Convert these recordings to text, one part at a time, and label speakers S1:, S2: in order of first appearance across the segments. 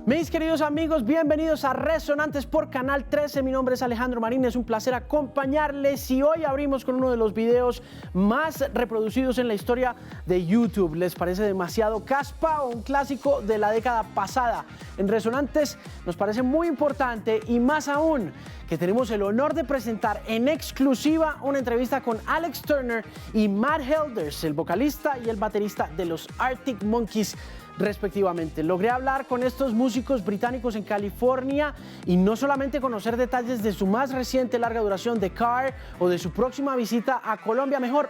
S1: Mis queridos amigos, bienvenidos a Resonantes por Canal 13. Mi nombre es Alejandro Marín, es un placer acompañarles y hoy abrimos con uno de los videos más reproducidos en la historia de YouTube. ¿Les parece demasiado caspa o un clásico de la década pasada? En Resonantes nos parece muy importante y más aún que tenemos el honor de presentar en exclusiva una entrevista con Alex Turner y Matt Helders, el vocalista y el baterista de los Arctic Monkeys, respectivamente. Logré hablar con estos músicos británicos en California y no solamente conocer detalles de su más reciente larga duración, The Car, o de su próxima visita a Colombia. Mejor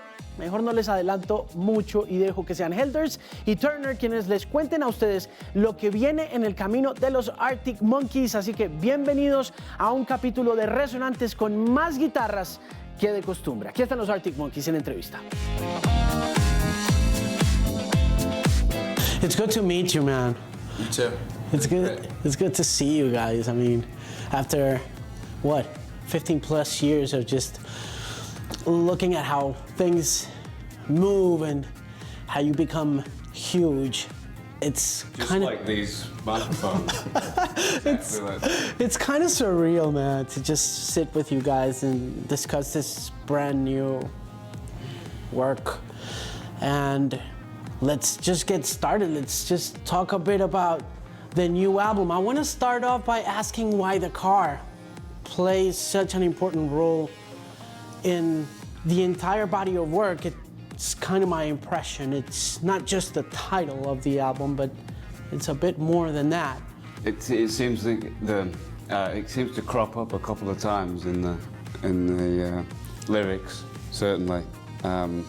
S1: no les adelanto mucho y dejo que sean Helders y Turner quienes les cuenten a ustedes lo que viene en el camino de los Arctic Monkeys. Así que bienvenidos a un capítulo de Resonantes con más guitarras que de costumbre. Aquí están los Arctic Monkeys en entrevista. It's good to meet you, man.
S2: You too.
S1: It's good to see you guys. I mean, after what, 15 plus years of just looking at how things move and how you become huge, it's
S2: just
S1: kind of
S2: like these microphones.
S1: it's kind of surreal, man, to just sit with you guys and discuss this brand new work. And let's just get started. Let's just talk a bit about the new album. I want to start off by asking why the car plays such an important role in the entire body of work. It's kind of my impression. It's not just the title of the album, but it's a bit more than that.
S2: It seems it seems to crop up a couple of times in the lyrics, certainly, and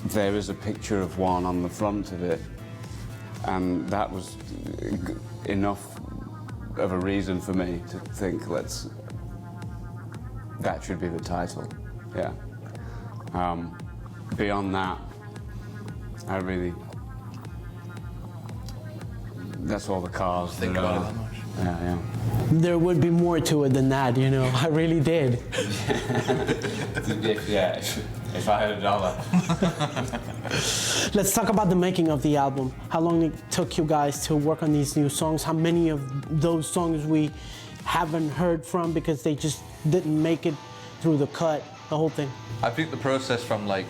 S2: there is a picture of one on the front of it, and that was enough of a reason for me to think that should be the title. Yeah. Beyond that, that's all the cars.
S3: Think about it that much.
S2: Yeah.
S1: There would be more to it than that, you know. I really did.
S2: If I had $1.
S1: Let's talk about the making of the album. How long it took you guys to work on these new songs? How many of those songs we haven't heard from because they just didn't make it through the cut, the whole thing?
S3: I think the process from like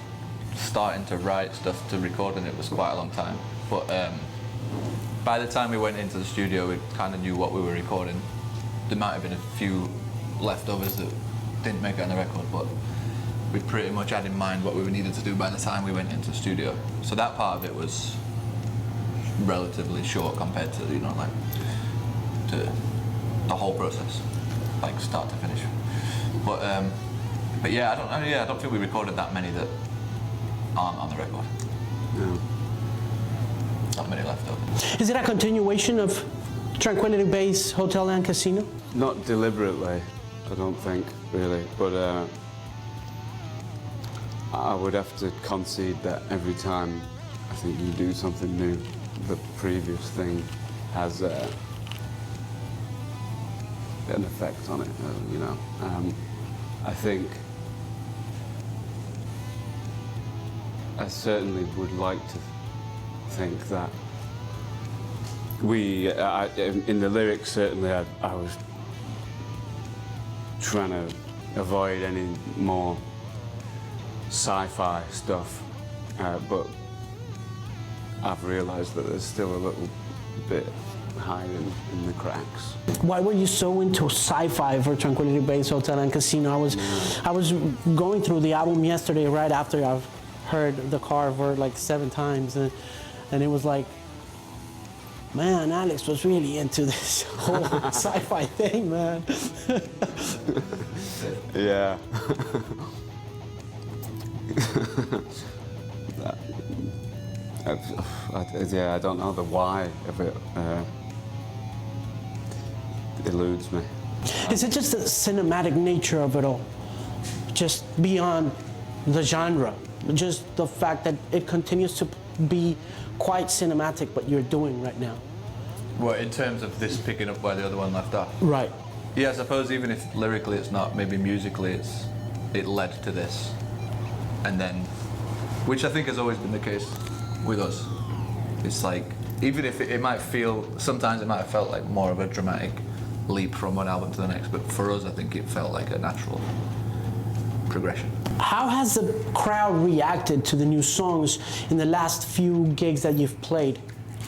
S3: starting to write stuff to recording it was quite a long time. But by the time we went into the studio, we kind of knew what we were recording. There might have been a few leftovers that didn't make it on the record, but we pretty much had in mind what we needed to do by the time we went into the studio. So that part of it was relatively short compared to, to the whole process, like start to finish. But yeah, I don't think we recorded that many that aren't on the record.
S2: No.
S3: Not many left over.
S1: Is it a continuation of Tranquility Base, Hotel and Casino?
S2: Not deliberately, I don't think, really, but I would have to concede that every time I think you do something new, the previous thing has an effect on it, I think I certainly would like to think that in the lyrics, certainly I was trying to avoid any more sci-fi stuff, but I've realized that there's still a little bit hiding in the cracks.
S1: Why were you so into sci-fi for Tranquility Base, Hotel and Casino? I was going through the album yesterday right after I've heard The Car for like 7 times, and it was like, man, Alex was really into this whole sci-fi thing, man.
S2: Yeah. I don't know the why of it. Eludes me.
S1: Is it just the cinematic nature of it all? Just beyond the genre? Just the fact that it continues to be quite cinematic what you're doing right now?
S3: Well, in terms of this picking up where the other one left off?
S1: Right.
S3: Yeah, I suppose even if lyrically it's not, maybe musically it led to this. And then, which I think has always been the case with us. It's like even if it might feel, sometimes it might have felt like more of a dramatic leap from one album to the next, but for us I think it felt like a natural progression.
S1: How has the crowd reacted to the new songs in the last few gigs that you've played?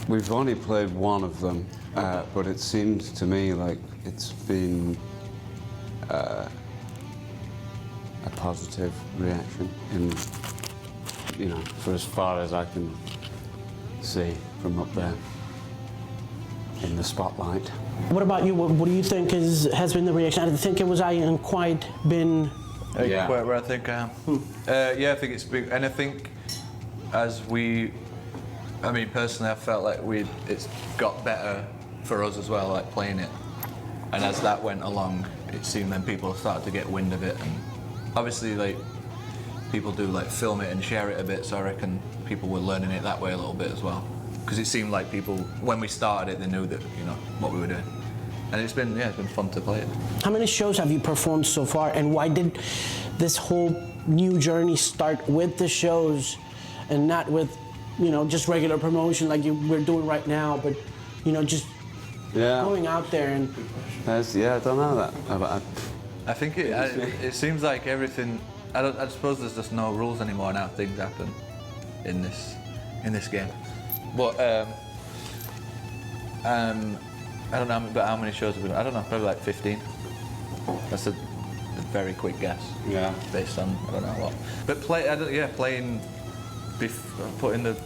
S2: We've only played one of them, but it seems to me like it's been a positive reaction, in, you know, for as far as I can see from up there in the spotlight.
S1: What about you? What do you think has been the reaction? I think it was I ain't quite been.
S2: Yeah.
S3: Where I think I am. Yeah, I think it's big, and I think as I mean, personally, I felt like it's got better for us as well, like playing it. And as that went along, it seemed then people started to get wind of it, and obviously, like, people do like film it and share it a bit. So I reckon people were learning it that way a little bit as well, because it seemed like people, when we started it, they knew that, you know, what we were doing. And it's been fun to play it.
S1: How many shows have you performed so far, and why did this whole new journey start with the shows and not with, you know, just regular promotion like we're doing right now, but, you know, just going out there and...
S2: I don't know that.
S3: I think it seems like everything, I suppose there's just no rules anymore now. Things happen in this game. But I don't know about how many shows have been. I don't know, probably like 15. That's a very quick guess.
S2: Yeah.
S3: Based on I don't know what. But playing, putting the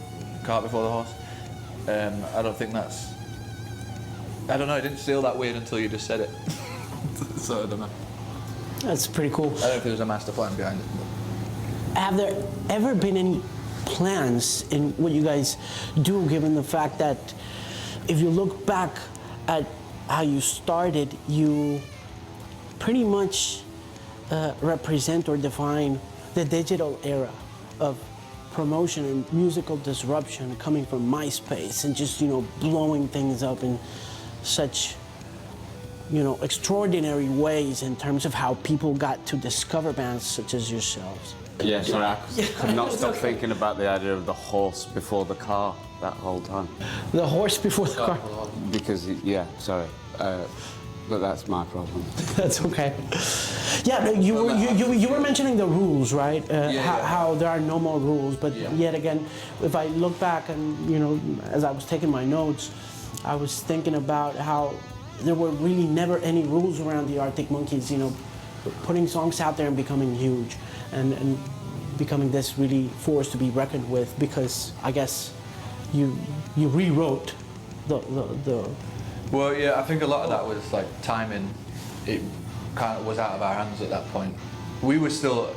S3: cart before the horse. I don't think that's. I don't know. It didn't feel that weird until you just said it. So I don't know.
S1: That's pretty cool.
S3: I don't know if there's a master plan behind it.
S1: Have there ever been any plans in what you guys do, given the fact that if you look back at how you started, you pretty much represent or define the digital era of promotion and musical disruption, coming from MySpace and just, you know, blowing things up in such, you know, extraordinary ways in terms of how people got to discover bands such as yourselves.
S2: Yeah, sorry, I could not stop thinking about the idea of the horse before the car that whole time.
S1: The horse before the car.
S2: Because, sorry, but that's my problem.
S1: That's okay. Yeah, no, you were mentioning the rules, right? How there are no more rules, but yet again, if I look back and, you know, as I was taking my notes, I was thinking about how there were really never any rules around the Arctic Monkeys, you know, putting songs out there and becoming huge and becoming this really force to be reckoned with, because I guess you rewrote the
S3: Well, yeah, I think a lot of that was like timing. It kind of was out of our hands at that point. We were still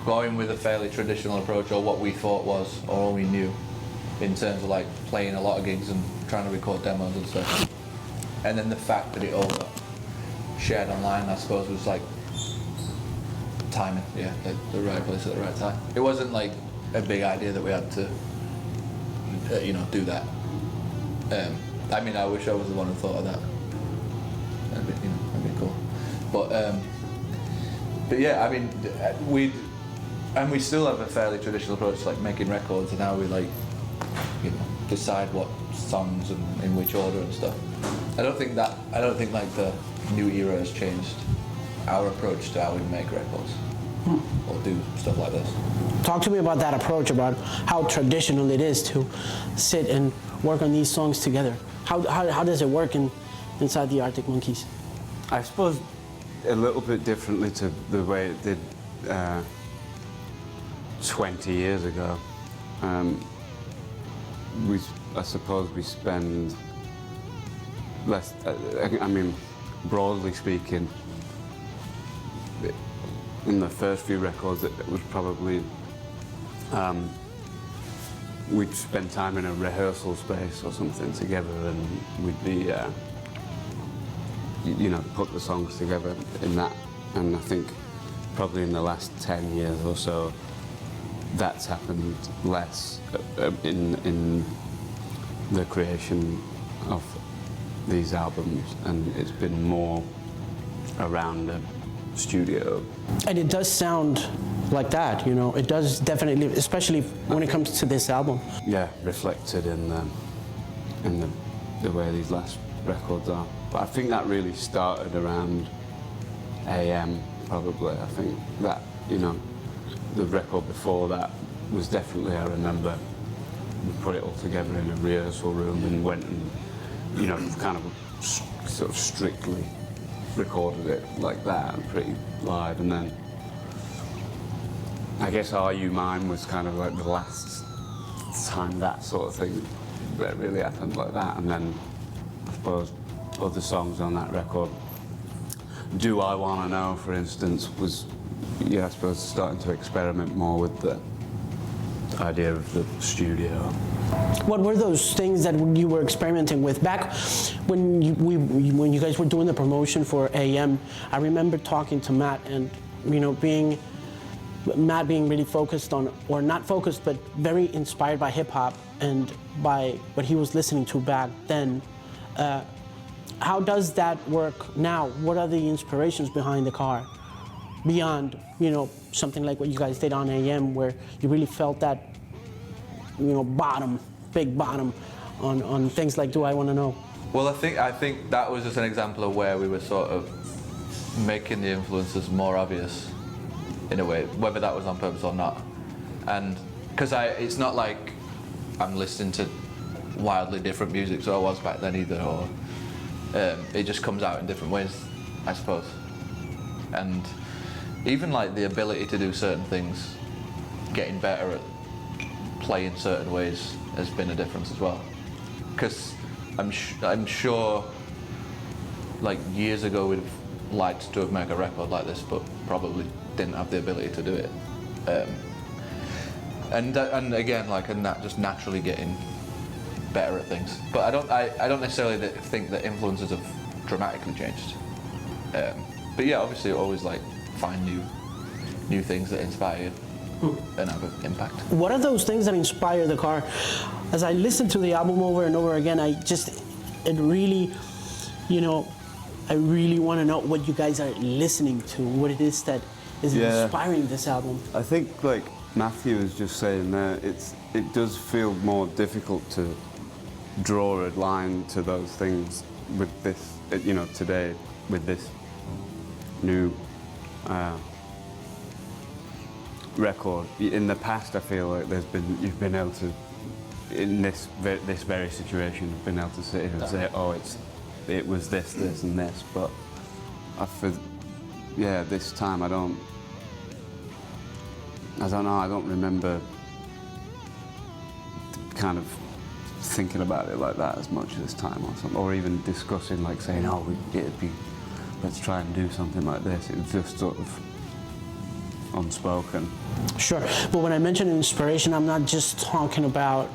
S3: going with a fairly traditional approach, or what we thought was, or all we knew, in terms of like playing a lot of gigs and trying to record demos and stuff. And then the fact that it all got shared online, I suppose, was like timing, the right place at the right time. It wasn't like a big idea that we had to, you know, do that. I mean, I wish I was the one who thought of that. That'd be cool. But yeah, I mean, we still have a fairly traditional approach to like making records, and how we like, you know, decide what songs and in which order and stuff. I don't think like the new era has changed our approach to how we make records or do stuff like this.
S1: Talk to me about that approach, about how traditional it is to sit and work on these songs together. How does it work inside the Arctic Monkeys?
S2: I suppose a little bit differently to the way it did 20 years ago. I suppose we spend less, I mean, broadly speaking, in the first few records it was probably, we'd spend time in a rehearsal space or something together, and we'd be, you know, put the songs together in that. And I think probably in the last 10 years or so, that's happened less in the creation of these albums, and it's been more around a studio.
S1: And it does sound like that, you know, it does definitely, especially when it comes to this album.
S2: Yeah, reflected in in the way these last records are. But I think that really started around AM, probably. I think that, you know, the record before that was definitely, I remember, we put it all together in a rehearsal room and went and, you know, kind of sort of strictly recorded it like that and pretty live. And then I guess Are You Mine was kind of like the last time that sort of thing that really happened like that. And then I suppose other songs on that record, Do I Wanna Know, for instance, was, yeah, I suppose starting to experiment more with the idea of the studio.
S1: What were those things that you were experimenting with back when you guys were doing the promotion for AM? I remember talking to Matt and, you know, Matt being really focused on, or not focused, but very inspired by hip hop and by what he was listening to back then. How does that work now? What are the inspirations behind the car? Beyond, you know, something like what you guys did on AM, where you really felt that, you know, big bottom on things like Do I Wanna Know?
S3: Well, I think that was just an example of where we were sort of making the influences more obvious, in a way, whether that was on purpose or not. And because it's not like I'm listening to wildly different music, so I was back then either, or it just comes out in different ways, I suppose. And even like the ability to do certain things, getting better at playing certain ways has been a difference as well. Because I'm sure, like years ago, we'd have liked to have made a record like this, but probably didn't have the ability to do it. And again, like, and that just naturally getting better at things. But I don't necessarily think that influences have dramatically changed. But yeah, obviously, always like find new things that inspire you and have an impact.
S1: What are those things that inspire the car? As I listen to the album over and over again, it really, you know, I really want to know what you guys are listening to, what it is that is inspiring this album.
S2: I think, like Matthew was just saying there, it does feel more difficult to draw a line to those things with this, you know, today with this new record. In the past, I feel like you've been able to, in this very situation, you've been able to sit here and say, oh, it was this, and this, but this time I don't know, I don't remember kind of thinking about it like that as much this time or something, or even discussing, like saying, oh, let's try and do something like this. It was just sort of unspoken.
S1: Sure, but when I mention inspiration, I'm not just talking about,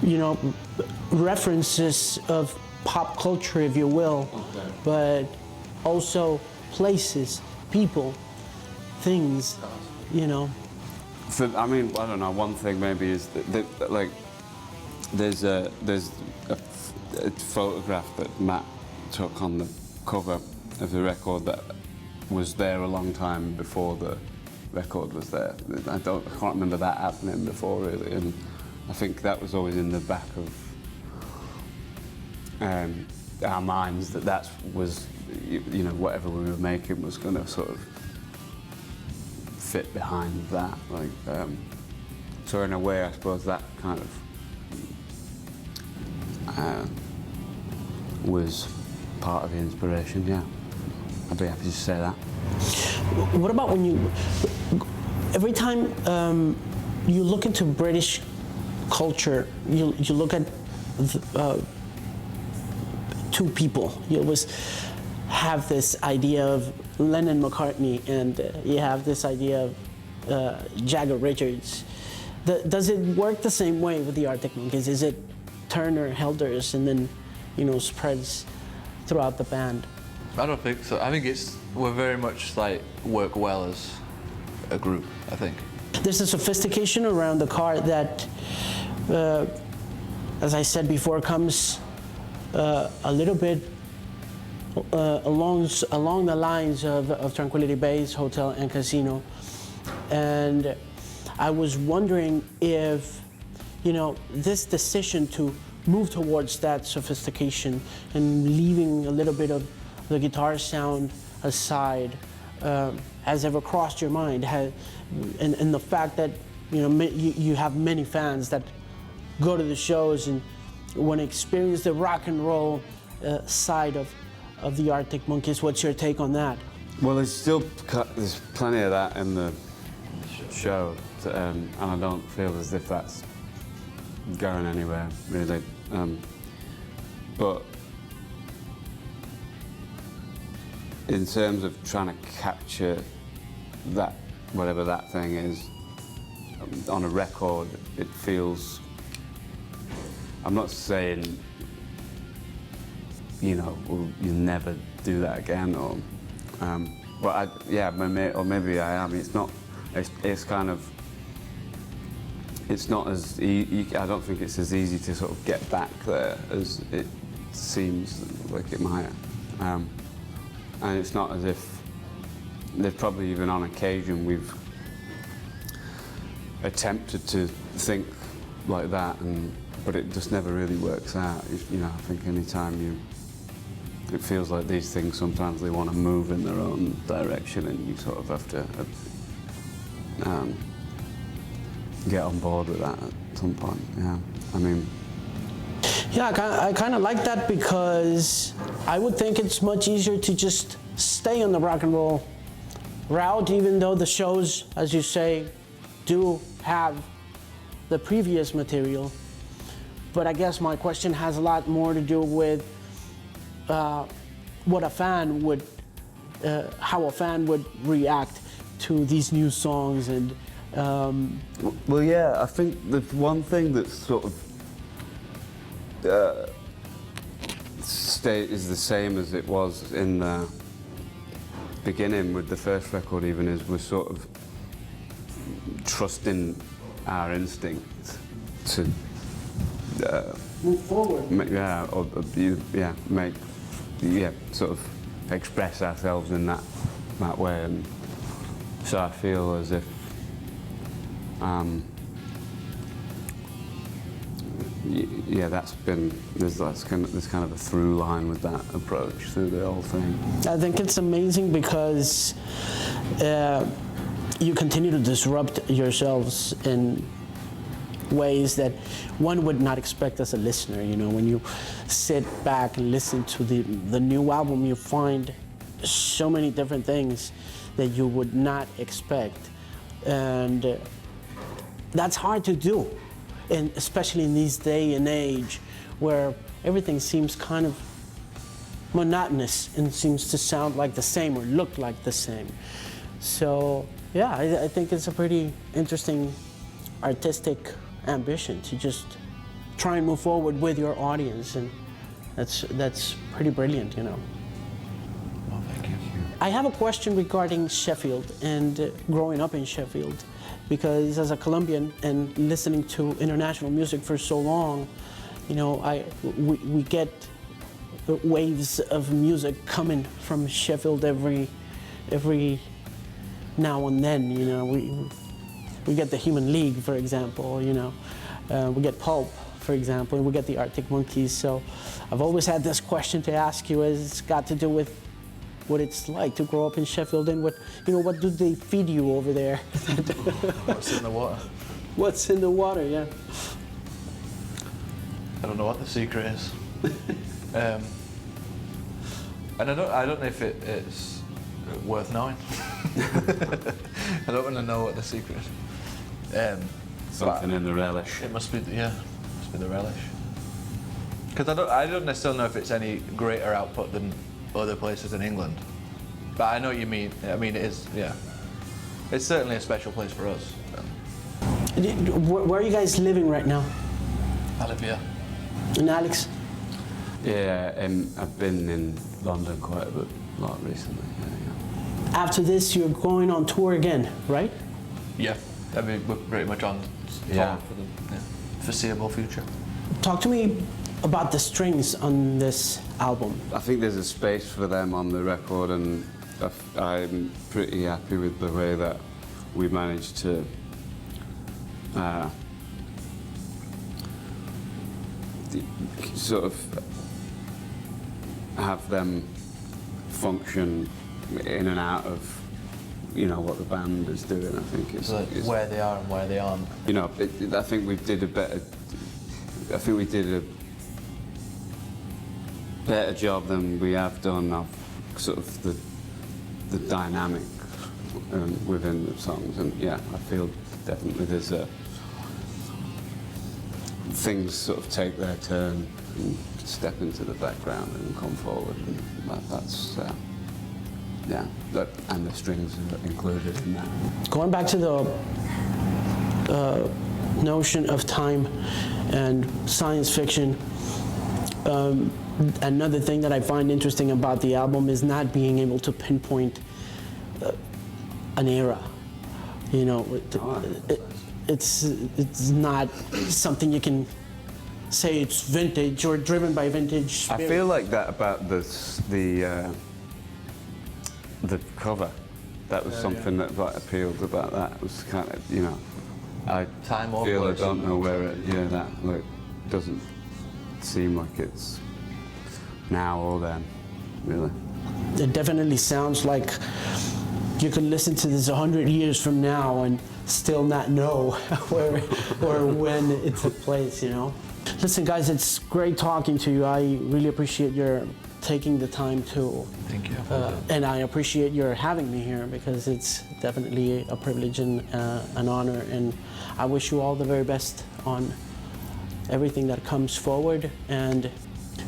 S1: you know, references of pop culture, if you will, but also places, people, things, you know.
S2: I mean, I don't know, one thing maybe is that like, there's a photograph that Matt took on the cover of the record that was there a long time before the record was there. I can't remember that happening before, really, and I think that was always in the back of our minds, that was, you know, whatever we were making was going to sort of fit behind that. Like, so in a way, I suppose that kind of was part of the inspiration. Yeah, I'd be happy to say that.
S1: What about when every time you look into British culture, you look at two people. You always have this idea of Lennon McCartney, and you have this idea of Jagger Richards. Does it work the same way with the Arctic Monkeys? Is it Turner, Helders, and then, you know, spreads throughout the band?
S3: I don't think so. I think we're very much like work well as a group, I think.
S1: There's a sophistication around the car that, as I said before, comes a little bit along the lines of Tranquility Base Hotel and Casino. And I was wondering if, you know, this decision to move towards that sophistication and leaving a little bit of the guitar sound aside has ever crossed your mind? And the fact that you have many fans that go to the shows and want to experience the rock and roll side of the Arctic Monkeys. What's your take on that?
S2: Well, there's plenty of that in the show, and I don't feel as if that's going anywhere, really. But in terms of trying to capture that, whatever that thing is, on a record, it feels, I'm not saying, you'll never do that again, or, or maybe I am. It's not, it's kind of, it's not as, I don't think it's as easy to sort of get back there as it seems like it might. And it's not as if, there's probably even on occasion we've attempted to think like that, but it just never really works out. I think any time it feels like these things, sometimes they want to move in their own direction, and you sort of have to get on board with that at some point. Yeah,
S1: I kind of like that, because I would think it's much easier to just stay on the rock and roll route, even though the shows, as you say, do have the previous material. But I guess my question has a lot more to do with what a fan would, how a fan would react to these new songs. And
S2: well, yeah, I think the one thing that's sort of is the same as it was in the beginning with the first record, even, is we're sort of trusting our instinct to
S1: move forward.
S2: Sort of express ourselves in that way, and so I feel as if there's kind of a through line with that approach through the whole thing.
S1: I think it's amazing because you continue to disrupt yourselves in ways that one would not expect as a listener. When you sit back and listen to the new album, you find so many different things that you would not expect, and that's hard to do, and especially in this day and age where everything seems kind of monotonous and seems to sound like the same or look like the same. So yeah, I think it's a pretty interesting artistic ambition to just try and move forward with your audience, and that's pretty brilliant.
S3: Well, thank you.
S1: I have a question regarding Sheffield and growing up in Sheffield, because as a Colombian and listening to international music for so long, we get waves of music coming from Sheffield every now and then. We get the Human League, for example, we get Pulp, for example, and we get the Arctic Monkeys. So I've always had this question to ask you, as it's got to do with what it's like to grow up in Sheffield, and what do they feed you over there?
S3: What's in the water?
S1: What's in the water, yeah.
S3: I don't know what the secret is. And I don't know if it's worth knowing. I don't want to know what the secret is.
S2: Something in the relish.
S3: It must be, yeah, it must be the relish. Because I don't necessarily know if it's any greater output than other places in England. But I know what you mean. I mean, it is, yeah. It's certainly a special place for us.
S1: Where are you guys living right now?
S3: I live here.
S1: And Alex?
S2: Yeah, I've been in London quite a lot recently. Yeah.
S1: After this, you're going on tour again, right?
S3: Yeah. I mean, we're pretty much on tour for the foreseeable future.
S1: Talk to me about the strings on this album.
S2: I think there's a space for them on the record, and I'm pretty happy with the way that we managed to sort of have them function in and out of, you know, what the band is doing. I think it's
S3: like where they are and where they aren't.
S2: You know, I think we did a better job than we have done of sort of the dynamic within the songs, and yeah, I feel definitely there's things sort of take their turn and step into the background and come forward, and that's yeah, and the strings are included in that.
S1: Going back to the notion of time and science fiction, another thing that I find interesting about the album is not being able to pinpoint an era. You know, it's not something you can say it's vintage or driven by vintage spirit.
S2: I feel like that about the That was something that like, appealed about that. It was kind of, you know, I
S3: Time
S2: feel I
S3: over.
S2: don't know where it, yeah, that like doesn't seem like it's now or then, really.
S1: It definitely sounds like you could listen to this 100 years from now and still not know where or when it took place, you know? Listen, guys, it's great talking to you. I really appreciate your taking the time to.
S3: Thank you.
S1: And I appreciate your having me here because it's definitely a privilege and an honor. And I wish you all the very best on everything that comes forward. And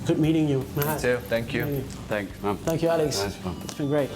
S1: good meeting you, Matt.
S3: You too. Thank you.
S2: Thanks, man.
S1: Thank you, Alex.
S2: Nice one.
S1: It's been great.